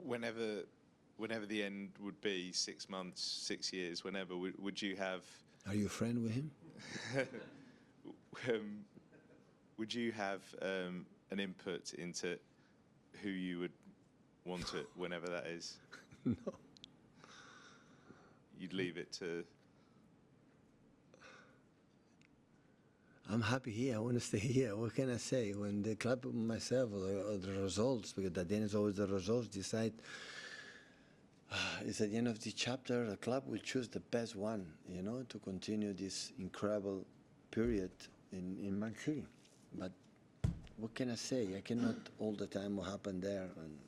Whenever the end would be, 6 months, 6 years, whenever, would you have? Are you a friend with him? Would you have an input into who you would want it whenever that is? No. You'd leave it to. I'm happy here. I want to stay here. What can I say? When the club, myself, or the results, because at the end it's always the results decide. It's at the end of the chapter. The club will choose the best one, you know, to continue this incredible period in Man City. But what can I say? I cannot all the time what happened there. And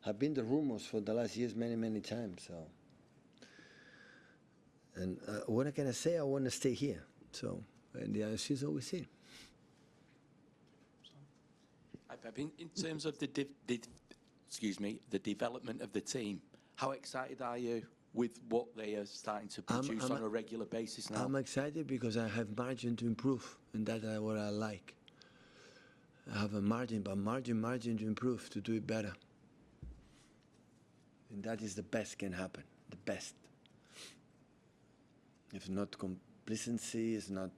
have been the rumors for the last years many times. So. And what can I say? I want to stay here. So. And the answer is always here. In terms of the development of the team, how excited are you with what they are starting to produce on a regular basis now? I'm excited because I have margin to improve, and that's what I like. I have a margin, but margin to improve, to do it better. And that is the best can happen, the best. If not complacency, is not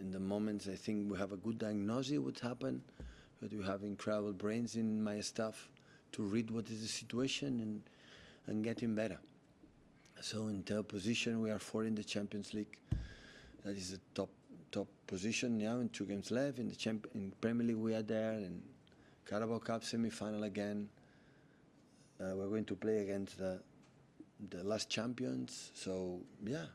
in the moments I think we have a good diagnosis what's happened, but we have incredible brains in my staff to read what is the situation and getting better. So in third position we are 4 in the Champions League. That is the top position now, in 2 games left. In the in Premier League we are there, in Carabao Cup semi-final again. We're going to play against the last champions. So yeah.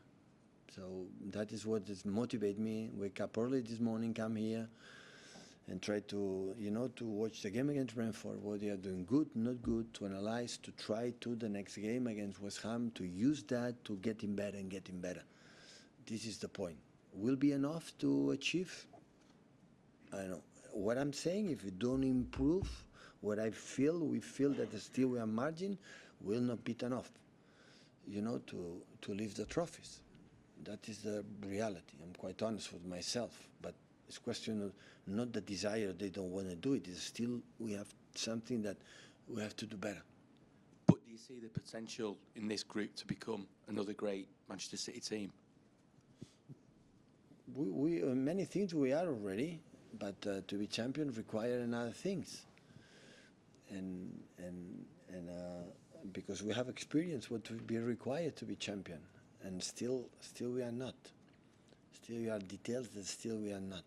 So that is what motivates me. Wake up early this morning, come here, and try to, you know, to watch the game against Brentford, what they are doing good, not good, to analyze, to try to the next game against West Ham, to use that to getting better and getting better. This is the point. Will be enough to achieve? I don't know. What I'm saying, if we don't improve, what we feel that still we are margin, will not be enough, you know, to lift the trophies. That is the reality. I'm quite honest with myself, but it's a question of not the desire they don't want to do it. It's still we have something that we have to do better. But do you see the potential in this group to become another great Manchester City team? We many things we are already, but to be champion require other things, and because we have experience what would be required to be champion. And still we are not. Still we are details that still we are not.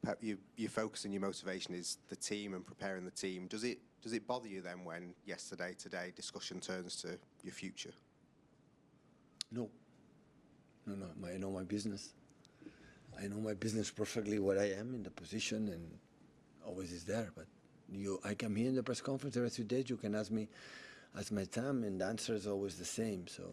Pep, your focus and your motivation is the team and preparing the team. Does it bother you then when today discussion turns to your future? No. I know my business. I know my business perfectly, what I am in the position, and always is there. But I come here in the press conference every 3 days. You can ask me. As my time, and the answer is always the same. So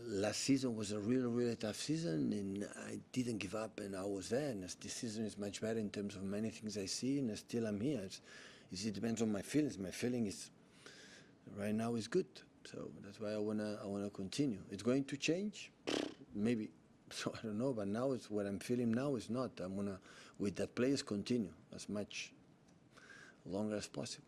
last season was a really tough season, and I didn't give up, and I was there. And this season is much better in terms of many things I see, and still I'm here. It depends on my feelings. My feeling is right now is good, so that's why I wanna continue. It's going to change, maybe. So I don't know, but now it's what I'm feeling now is not. I'm gonna with that players continue as much longer as possible.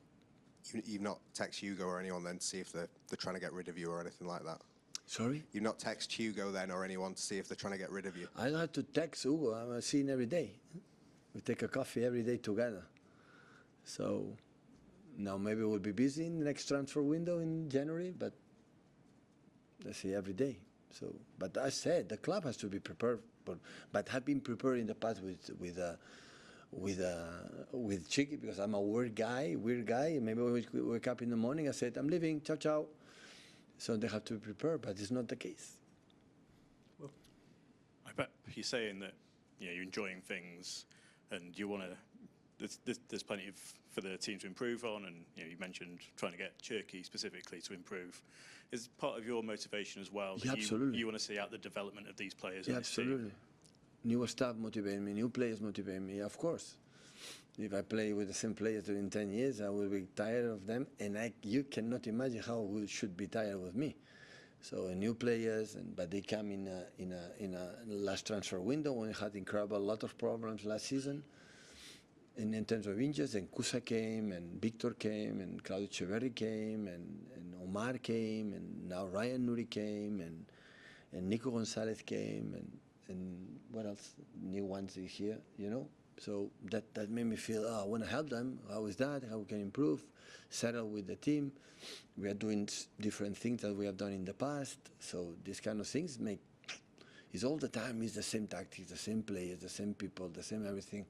You've not texted Hugo or anyone then to see if they're trying to get rid of you or anything like that? Sorry? You've not texted Hugo then or anyone to see if they're trying to get rid of you? I don't have to text Hugo. I'm seeing him every day. We take a coffee every day together. So now maybe we'll be busy in the next transfer window in January, but let's see, every day. So, but I said the club has to be prepared, but have been prepared in the past with Chicky, because I'm a weird guy. Maybe when we wake up in the morning, I said, I'm leaving, ciao. So they have to be prepared, but it's not the case. Well, I bet you're saying that you're enjoying things, and you want to. There's plenty for the team to improve on, and you mentioned trying to get Cherki specifically to improve. Is part of your motivation as well? Yeah, absolutely. You want to see out the development of these players. Yeah, absolutely. New staff motivate me, new players motivate me, of course. If I play with the same players during 10 years, I will be tired of them, and you cannot imagine how we should be tired with me. So new players, but they come in a last transfer window when we had a lot of problems last season. in terms of injuries, and Kusa came, and Victor came, and Claudio Echeverri came, and Omar came, and now Ryan Nuri came, and Nico Gonzalez came, and what else? New ones here, you know. So that made me feel, I want to help them. How is that? How we can improve? Settle with the team. We are doing different things that we have done in the past. So these kind of things it's all the time. It's the same tactics, the same players, the same people, the same everything.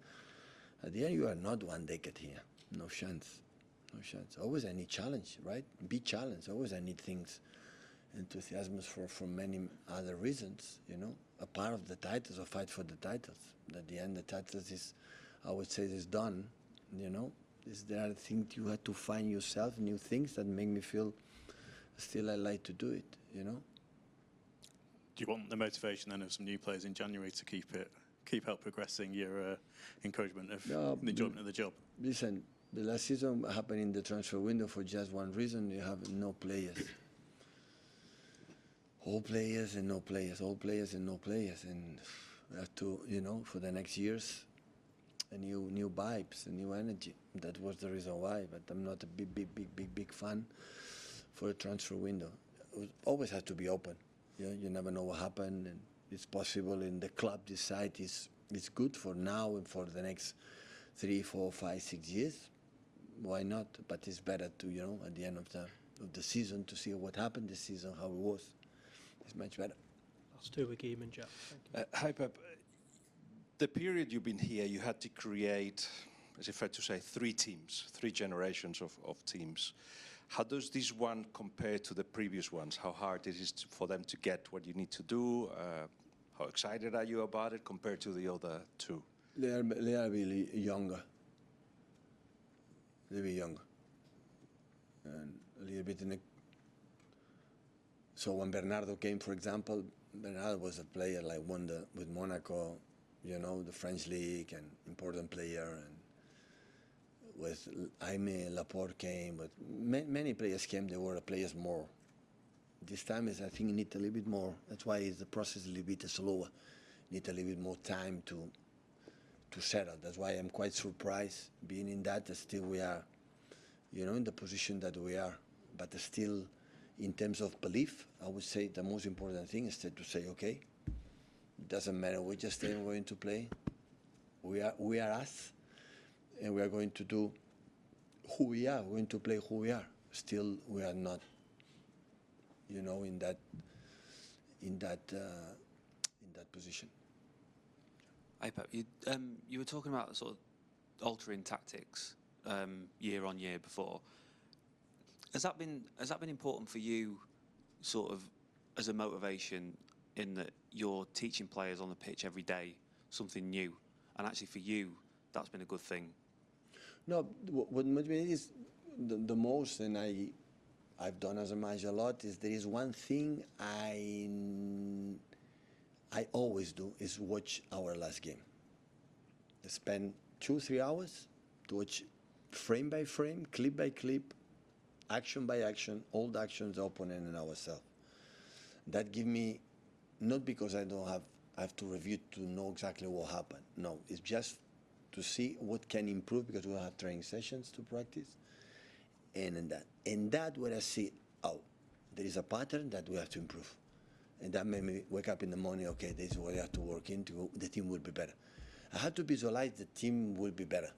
At the end, you are not one decade here. No chance. No chance. Always I need challenge, right? Be challenged. Always I need things, enthusiasm for many other reasons, you know. A part of the titles, or fight for the titles. At the end, the titles is, I would say, is done, you know. There are things you have to find yourself, new things that make me feel still I like to do it, you know. Do you want the motivation then of some new players in January to keep help progressing your encouragement of the enjoyment of the job? Listen, the last season happened in the transfer window for just one reason. You have no players. All players and no players, all players and no players. And we have to, you know, for the next years, a new vibes, a new energy. That was the reason why, but I'm not a big fan for a transfer window. It always has to be open. You never know what happened, and it's possible, and the club decide it's good for now and for the next 3, 4, 5, 6 years. Why not? But it's better to, you know, at the end of the season, to see what happened this season, how it was. It's much better. Last two with Guillaume and Jack. Thank you. Hi, Pep. The period you've been here, you had to create, is it fair to say, 3 teams, 3 generations of teams. How does this one compare to the previous ones? How hard it is for them to get what you need to do? How excited are you about it compared to the other 2? They are really younger. A little bit younger. And a little bit so when Bernardo came, for example, Bernardo was a player like won with Monaco, you know, the French league, and important player. And with Jaime Laporte came, but many players came. They were players more. This time is, I think, need a little bit more. That's why the process is a little bit slower. Need a little bit more time to settle. That's why I'm quite surprised being in that. Still we are, you know, in the position that we are. But still, in terms of belief, I would say the most important thing is to say, okay, it doesn't matter which state we're going to play. We are us, and we are going to do who we are. We're going to play who we are. Still, we are not, you know, in that position. Hey Pep, you were talking about sort of altering tactics year on year before. Has that been important for you, sort of, as a motivation, in that you're teaching players on the pitch every day something new, and actually for you that's been a good thing? No, what motivates is the most, and I've done as a manager a lot, is there is one thing I always do is watch our last game. I spend 2-3 hours to watch frame by frame, clip by clip, action by action, all the actions, the opponent and ourselves. That give me, not because I have to review to know exactly what happened. No, it's just to see what can improve, because we have training sessions to practice. And in that where I see, there is a pattern that we have to improve. And that made me wake up in the morning, okay, this is what I have to work into, the team will be better. I had to visualize the team will be better.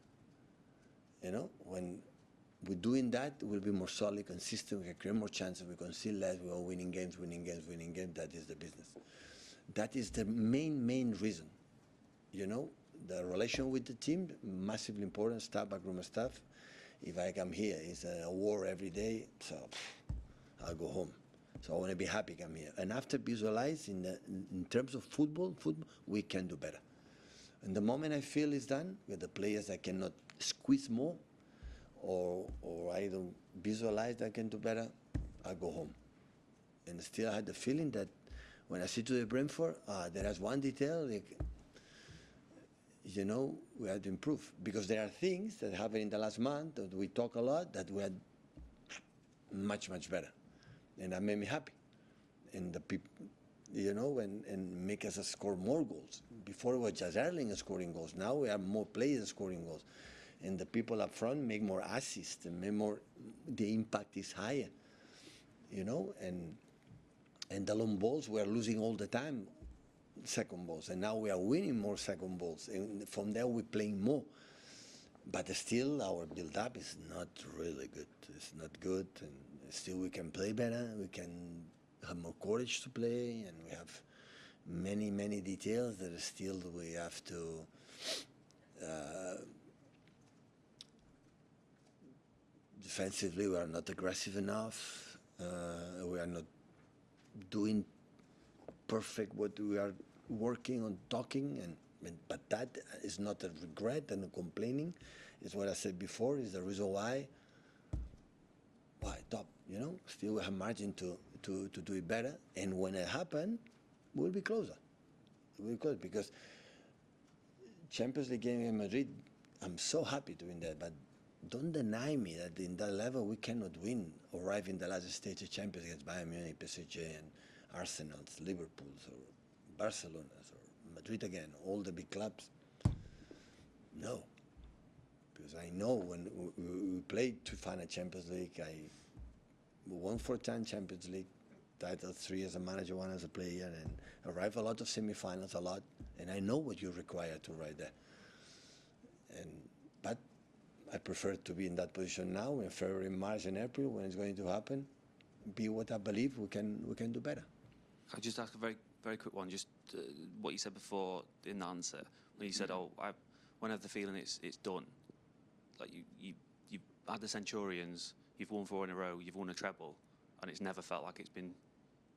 You know, when we're doing that, we'll be more solid, consistent, we can create more chances, we can see less, we're winning games, that is the business. That is the main reason. You know, the relation with the team, massively important, staff, backroom staff. If I come here, it's a war every day, so I'll go home. So I want to be happy come here. And after visualize, in terms of football, we can do better. And the moment I feel it's done, with the players I cannot squeeze more, or I don't visualize that I can do better, I go home. And still I had the feeling that when I see to the Brentford, there is one detail, you know, we had to improve. Because there are things that happened in the last month that we talk a lot that we had much better. And that made me happy. And the people, you know, and make us score more goals. Before it was just Erling scoring goals. Now we have more players scoring goals. and the people up front make more assists and make more. The impact is higher, you know, and the long balls we are losing all the time, second balls, and now we are winning more second balls, and from there we're playing more. But still, our build-up is not really good. It's not good, and still we can play better. We can have more courage to play, and we have many details that still we have to. Defensively, we are not aggressive enough. We are not doing perfect what we are working on, talking, but that is not a regret and a complaining. It's what I said before. Is the reason why top. You know, still we have margin to do it better. And when it happens, we'll be closer. We'll be closer because Champions League game in Madrid, I'm so happy to win that. But don't deny me that in that level we cannot win, arrive in the last stage of Champions against Bayern Munich, PSG, and Arsenal's, Liverpool's, or Barcelona's, or Madrid again, all the big clubs. No, because I know when we played to final Champions League, we won 4 times Champions League titles, 3 as a manager, 1 as a player, and arrived a lot of semi-finals, a lot, and I know what you require to ride there. But I prefer to be in that position now in February, March, and April when it's going to happen. Be what I believe we can do better. I'll just ask a very quick one. Just what you said before in the answer when you said, when I have the feeling it's done. Like you've had the Centurions, you've won 4 in a row, you've won a treble, and it's never felt like it's been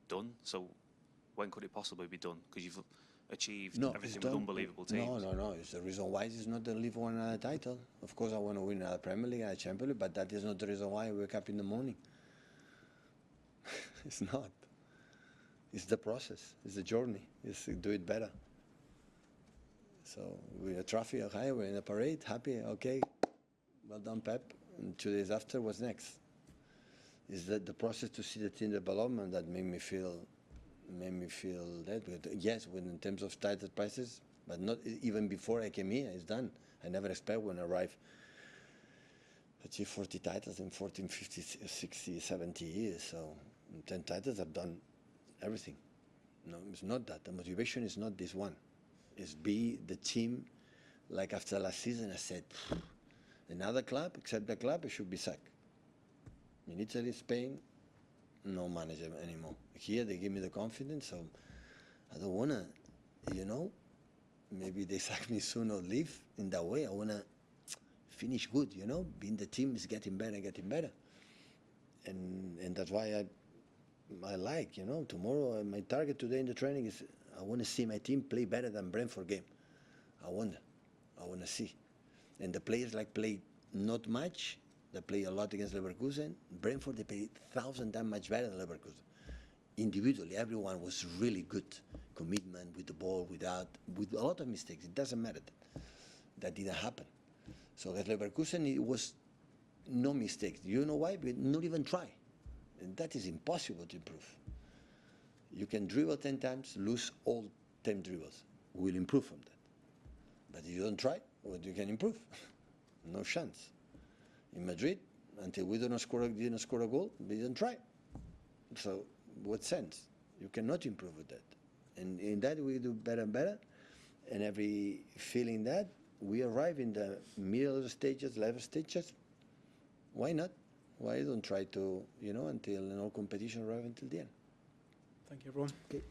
done. So when could it possibly be done? Because you've achieved everything with unbelievable teams. No. It's the reason why it's not to live one another title. Of course, I want to win another Premier League and a Champions League, but that is not the reason why I wake up in the morning. It's not. It's the process. It's the journey. It's to do it better. So with a trophy, okay, we're in a parade, happy, okay, well done, Pep. And 2 days after, what's next? Is that the process to see the team development that made me feel that. Yes, in terms of title prices, but not even before I came here. It's done. I never expect when I arrive achieve 40 titles in 14, 50, 60, 70 years. So in 10 titles, I've done everything. No, it's not that. The motivation is not this one. It's be the team. Like after last season, I said, another club, except the club, it should be sacked. In Italy, Spain, no manager anymore. Here, they give me the confidence, so I don't want to, maybe they sack me soon or leave. In that way, I want to finish good, being the team is getting better. And that's why I like, tomorrow, my target today in the training is I want to see my team play better than Brentford game. I want to see. And the players play not much. They play a lot against Leverkusen. Brentford, they play 1,000 times much better than Leverkusen. Individually, everyone was really good. Commitment with the ball, with a lot of mistakes. It doesn't matter. That didn't happen. So against Leverkusen, it was no mistakes. You know why? We not even try. And that is impossible to improve. You can dribble 10 times, lose all 10 dribbles. We'll improve from that. But if you don't try, what you can improve? No chance. In Madrid, until we didn't score a goal, we didn't try. So what sense? You cannot improve with that. And in that we do better and better. And every feeling that we arrive in the middle of the stages, level stages, why not? Why don't try to, until an all competition arrive until the end? Thank you, everyone. Okay.